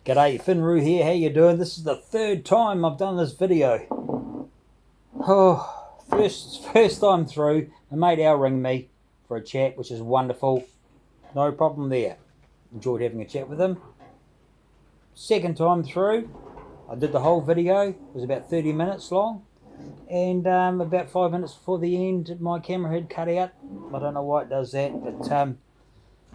G'day, Finroo here, how you doing? This is the third time I've done this video. Oh, first time through, my mate Al rang me for a chat, which is wonderful. No problem there. Enjoyed having a chat with him. Second time through, I did the whole video. It was about 30 minutes long. And about 5 minutes before the end, my camera had cut out. I don't know why it does that, but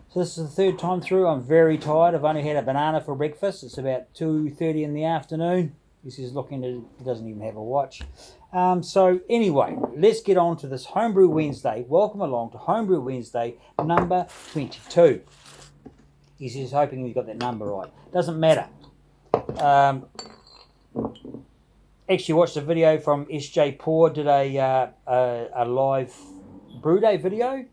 so this is the third time through. I'm very tired. I've only had a banana for breakfast. It's about 2:30 in the afternoon. He's looking at it. He doesn't even have a watch. So anyway, let's get on to this Homebrew Wednesday. Welcome along to Homebrew Wednesday number 22. He's just hoping he's got that number right. Doesn't matter. Actually watched a video from SJ Poor, did a live brew day video.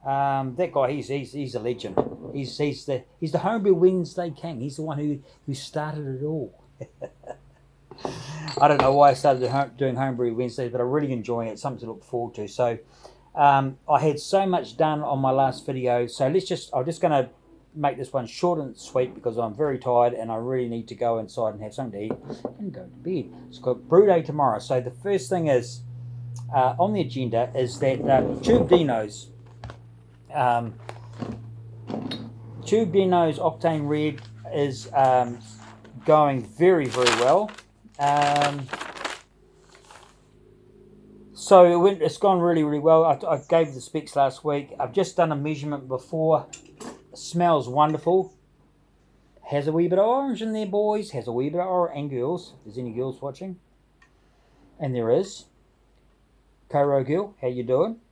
That guy, he's a legend. He's the Homebrew Wednesday king. He's the one who started it all. I don't know why I started doing Homebrew Wednesdays, but I'm really enjoying it. It's something to look forward to. So I had so much done on my last video. So I'm just going to make this one short and sweet because I'm very tired and I really need to go inside and have something to eat and go to bed. It's got brew day tomorrow. So the first thing is on the agenda is that Tube Dino's Octane Red is going very, very well. So it's gone really, really well. I gave the specs last week. I've just done a measurement before. It smells wonderful. Has a wee bit of orange in there, boys. Has a wee bit of orange, and girls. If there's any girls watching. And there is. Koro girl, how you doing?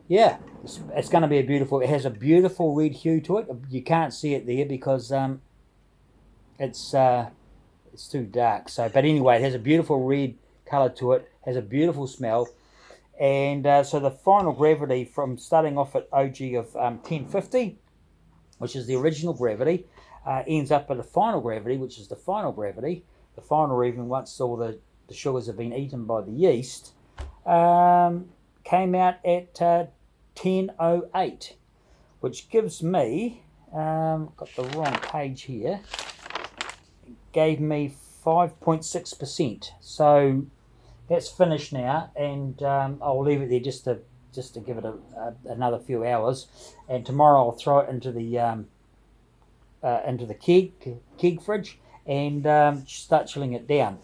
Yeah, it's going to be it has a beautiful red hue to it. You can't see it there because it's too dark. So, but anyway, it has a beautiful red colour to it. Has a beautiful smell, and so the final gravity from starting off at OG of 1050, which is the original gravity, ends up at the final gravity, which is the final gravity. The final reading, once all the sugars have been eaten by the yeast, came out at 1008, which gives me, got the wrong page here, gave me 5.6%. So that's finished now, and I'll leave it there just to give it another few hours, and tomorrow I'll throw it into the keg fridge and start chilling it down.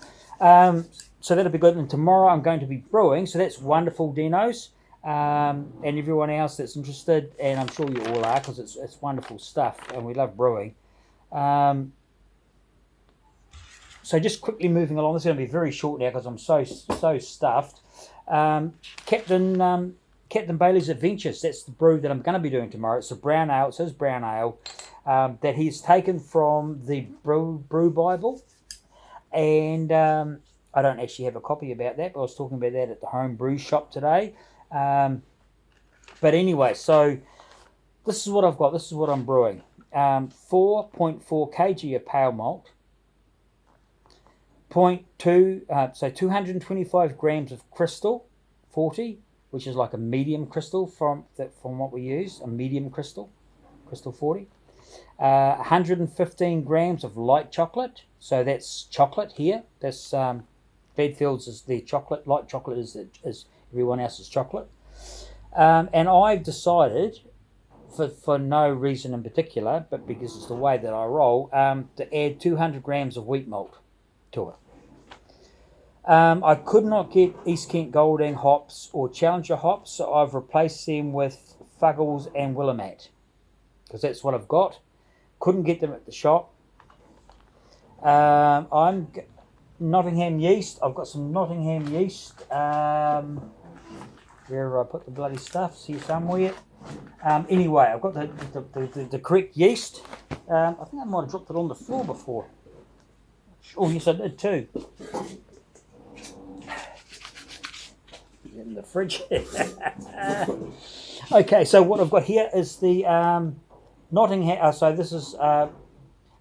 So that'll be good. And tomorrow I'm going to be brewing, so that's wonderful, Dinos. And everyone else that's interested, and I'm sure you all are, because it's wonderful stuff and we love brewing. So just quickly moving along, this is going to be very short now because I'm so stuffed. Captain Bailey's Adventures, that's the brew that I'm going to be doing tomorrow. It's a brown ale. It says brown ale that he's taken from the Brew Bible, and I don't actually have a copy about that, but I was talking about that at the Homebrew shop today. But anyway, so this is what I've got. This is what I'm brewing. 4.4 kg of pale malt. 225 grams of crystal 40, which is like a medium crystal from what we use, a medium crystal 40. 115 grams of light chocolate. So that's chocolate here. That's Bedfield's is the chocolate. Light chocolate is everyone else's chocolate. And I've decided, for no reason in particular, but because it's the way that I roll, to add 200 grams of wheat malt to it. I could not get East Kent Golding hops or Challenger hops, so I've replaced them with Fuggles and Willamette, because that's what I've got. Couldn't get them at the shop. I'm Nottingham yeast. I've got some Nottingham yeast. Where I put the bloody stuff? It's here somewhere. Anyway, I've got the correct yeast. I think I might have dropped it on the floor before. Oh yes, I did too. In the fridge. Okay, so what I've got here is the Nottingham. So this is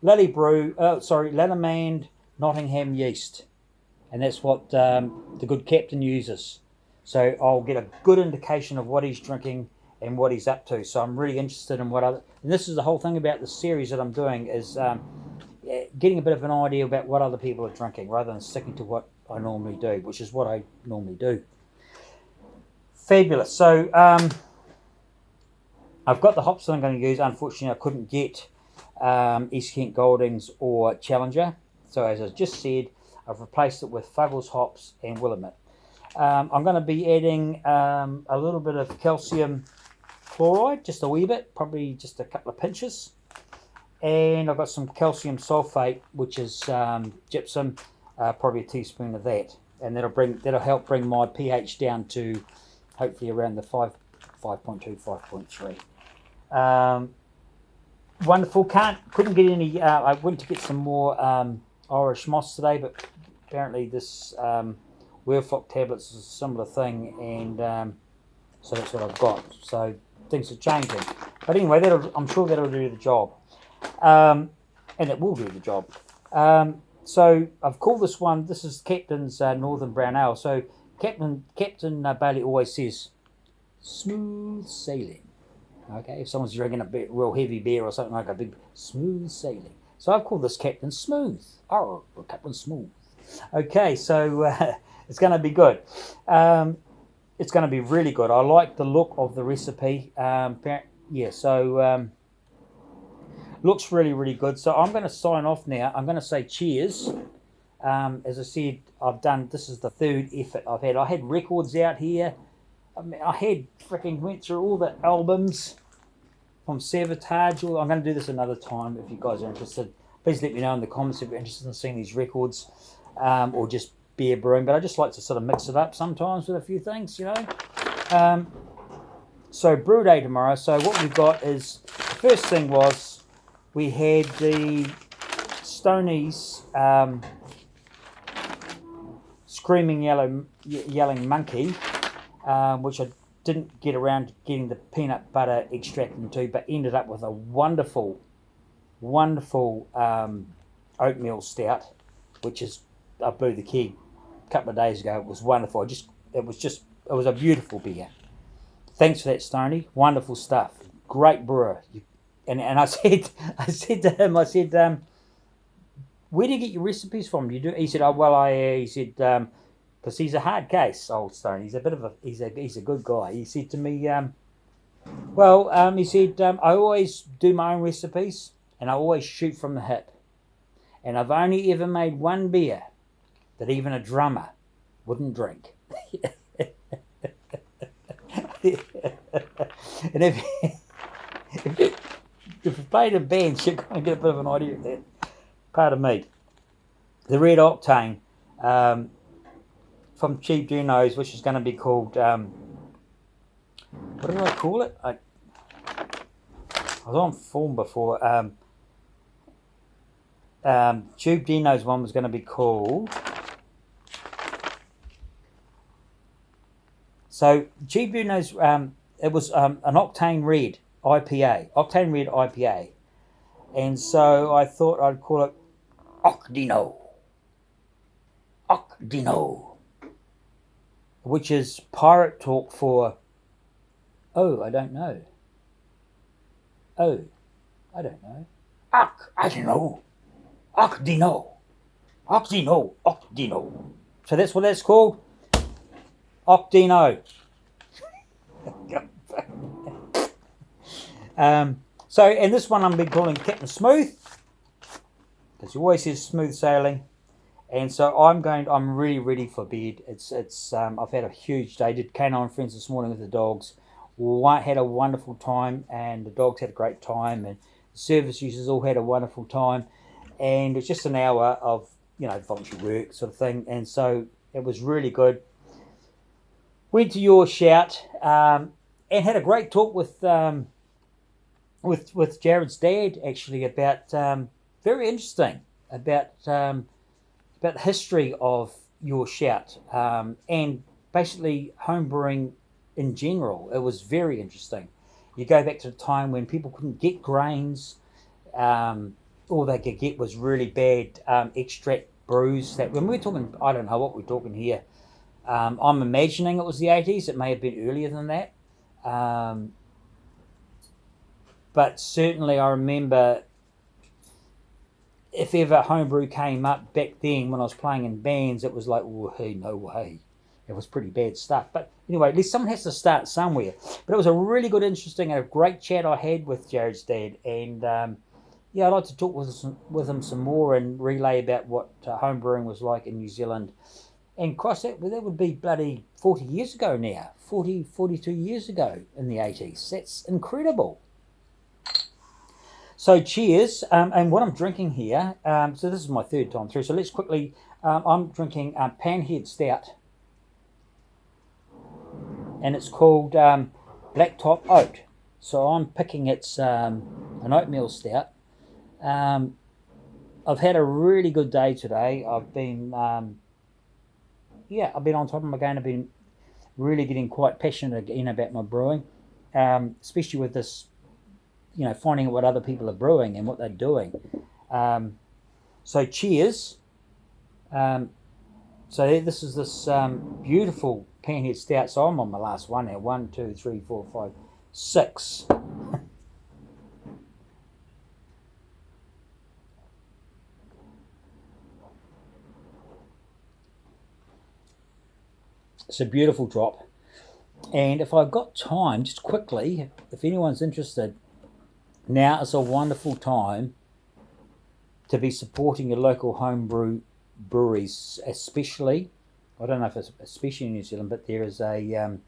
Lallemand Nottingham yeast, and that's what the good captain uses. So I'll get a good indication of what he's drinking and what he's up to. So I'm really interested in what other. And this is the whole thing about the series that I'm doing is getting a bit of an idea about what other people are drinking rather than sticking to what I normally do, which is what I normally do. Fabulous. So I've got the hops that I'm going to use. Unfortunately, I couldn't get East Kent Goldings or Challenger. So as I just said, I've replaced it with Fuggles hops and Willamette. I'm going to be adding a little bit of calcium chloride, just a wee bit, probably just a couple of pinches. And I've got some calcium sulfate, which is gypsum, probably a teaspoon of that. And that'll help bring my pH down to hopefully around the 5.2, 5.3. Wonderful. Couldn't get any. I went to get some more Irish moss today, but apparently this Werflock tablets is a similar thing, and so that's what I've got. So things are changing, but anyway, I'm sure that'll do the job, and it will do the job. So I've called this one. This is Captain's Northern Brown Ale. So Captain Bailey always says smooth sailing. Okay, if someone's drinking a bit real heavy beer or something like a big smooth sailing. So I've called this Captain Smooth. Oh, Captain Smooth. Okay, so it's going to be good. It's going to be really good. I like the look of the recipe. Looks really, really good. So I'm going to sign off now. I'm going to say cheers. As I said, this is the third effort I've had. I had records out here. I mean, I had went through all the albums from Savatage. I'm going to do this another time if you guys are interested. Please let me know in the comments if you're interested in seeing these records or just beer brewing. But I just like to sort of mix it up sometimes with a few things, you know. So brew day tomorrow. So what we've got is, the first thing was we had the Stoney's Screaming Yelling Monkey, which I didn't get around to getting the peanut butter extract into, but ended up with a wonderful oatmeal stout, which is, I blew the keg a couple of days ago. It was wonderful. It was a beautiful beer. Thanks for that, Stoney. Wonderful stuff. Great brewer. And I said to him, where do you get your recipes from? He said, because he's a hard case, old Stone. He's a good guy. He said to me, I always do my own recipes and I always shoot from the hip. And I've only ever made one beer that even a drummer wouldn't drink. And if you played in bands, you're going to get a bit of an idea of that. Pardon me. The Red Octane from Cheap Dunos, which is going to be called, what did I call it? I was on form before. Tube Dino's one was going to be called. So Tube Dino's, it was an Octane Red IPA. And so I thought I'd call it Ocdino, which is pirate talk for, I don't know. I don't know. I don't know. Ocdino. So that's what that's called. Ocdino. And this one I'm been calling Captain Smooth, because he always says smooth sailing. And so I'm really ready for bed. I've had a huge day. Did canine friends this morning with the dogs. Had a wonderful time, and the dogs had a great time, and the service users all had a wonderful time. And it's just an hour of, voluntary work sort of thing. And so it was really good. Went to your shout, and had a great talk with Jared's dad, actually, about very interesting about the history of your shout, and basically homebrewing in general. It was very interesting. You go back to the time when people couldn't get grains. All they could get was really bad extract brews. That when we're talking, I don't know what we're talking here. I'm imagining it was the 80s. It may have been earlier than that. but certainly I remember if ever homebrew came up back then when I was playing in bands, it was like, oh, hey, no way. It was pretty bad stuff. But anyway, at least someone has to start somewhere. But it was a really good, interesting, and a great chat I had with Jared's dad. And yeah, I'd like to talk with him some more and relay about what homebrewing was like in New Zealand. And cross that would be bloody 40 years ago now. 42 years ago in the 80s. That's incredible. So cheers, and what I'm drinking here, so this is my third time through, so let's quickly, I'm drinking Panhead Stout, and it's called Blacktop Oat. So I'm picking it's an oatmeal stout. I've had a really good day today. I've been, I've been on top of my game. I've been really getting quite passionate again about my brewing, especially with this, finding out what other people are brewing and what they're doing. So cheers. So this is this beautiful Panhead Stout. So I'm on my last one now. 1, 2, 3, 4, 5, 6. It's a beautiful drop. And if I've got time, just quickly, if anyone's interested, now is a wonderful time to be supporting your local homebrew breweries, especially, I don't know if it's especially in New Zealand, but there is a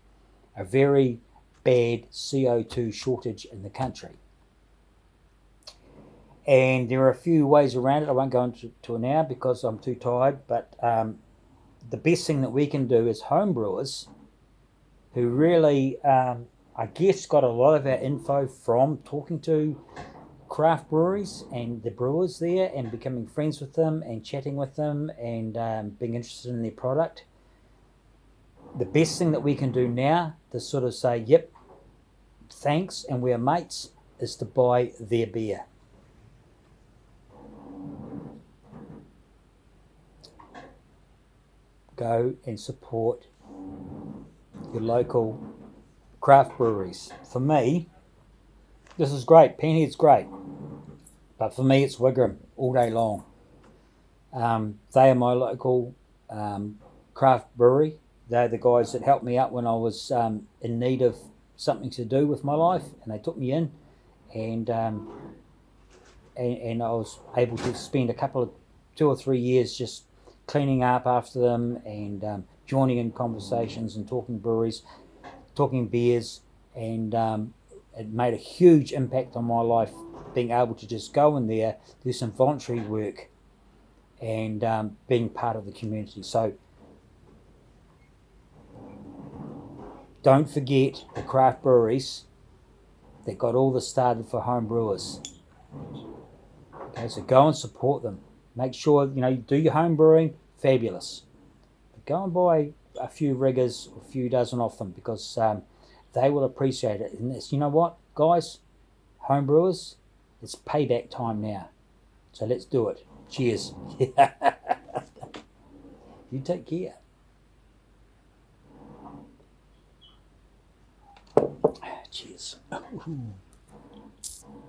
very bad CO2 shortage in the country. And there are a few ways around it. I won't go into it now because I'm too tired, but the best thing that we can do as homebrewers who really, I guess, got a lot of our info from talking to craft breweries and the brewers there and becoming friends with them and chatting with them and being interested in their product. The best thing that we can do now to sort of say, yep, thanks, and we're mates, is to buy their beer. Go and support your local craft breweries. For me, this is great. Panhead's great. But for me, it's Wigram all day long. They are my local craft brewery. They're the guys that helped me out when I was in need of something to do with my life, and they took me in, and I was able to spend 2 or 3 years just cleaning up after them and joining in conversations and talking breweries, talking beers, and it made a huge impact on my life being able to just go in there, do some voluntary work, and being part of the community. So don't forget the craft breweries that got all this started for home brewers. Okay, so go and support them. Make sure, you do your home brewing, fabulous. But go and buy a few riggers, a few dozen of them, because they will appreciate it. And it's, you know what, guys, home brewers, it's payback time now. So let's do it. Cheers. You take care. Cheers.